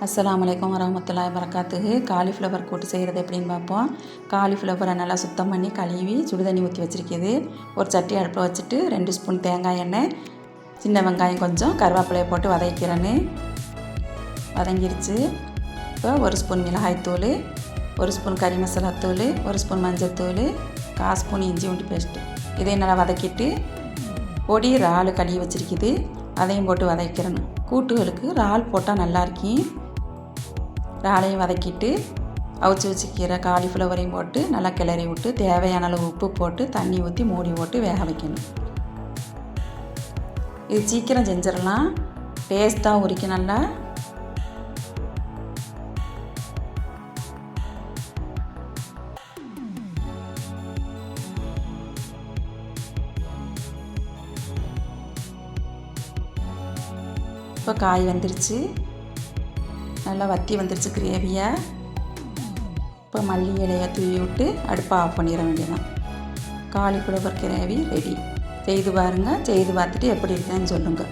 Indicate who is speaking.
Speaker 1: அஸ்ஸலாமு அலைக்கும் வரஹ்மத்துல்லாஹி வரகாத்துஹு. காலிஃப்ளவர் கூட்டு செய்கிறது எப்படின்னு பார்ப்போம். காலிஃப்ளவரை நல்லா சுத்தம் பண்ணி கழுவி சுடுதண்ணி ஊற்றி வச்சுருக்கிது. ஒரு சட்டி அடுப்பில் வச்சுட்டு 2 ஸ்பூன் தேங்காய் எண்ணெய், சின்ன வெங்காயம் கொஞ்சம், கருவேப்பிலையை போட்டு வதக்கிறேன்னு. வதங்கிருச்சு. இப்போ 1 ஸ்பூன் மிளகாய்த்தூள், 1 ஸ்பூன் கறி மசாலாத்தூள், 1 ஸ்பூன் மஞ்சள் தூள், 1/4 ஸ்பூன் இஞ்சி பூண்டு பேஸ்ட்டு இதையும் நல்லா வதக்கிட்டு பொடி இறால் கழுவி வச்சுருக்கிது அதையும் போட்டு வதக்கிறேன். கூட்டுகளுக்கு இறால் போட்டால் நல்லாயிருக்கும். இறாலையும் வதக்கிட்டு அவிச்சு வச்சுக்கிற காலிஃப்ளவரையும் போட்டு நல்லா கிளறி விட்டு தேவையான அளவு உப்பு போட்டு தண்ணி ஊற்றி மூடி போட்டு வேக வைக்கணும். இது சீக்கிரம் செஞ்சிடலாம், டேஸ்ட்டாக உரிக்க நல்லா. இப்போ காய் வந்துருச்சு, நல்லா வற்றி வந்துருச்சு கிரேவியாக. இப்போ மல்லி இலையை தூவி விட்டு அடுப்பை ஆஃப் பண்ணிட வேண்டியதான். Cauliflower gravy ready. செய்து பாருங்கள். செய்து பார்த்துட்டு எப்படி இருக்குன்னு சொல்லுங்கள்.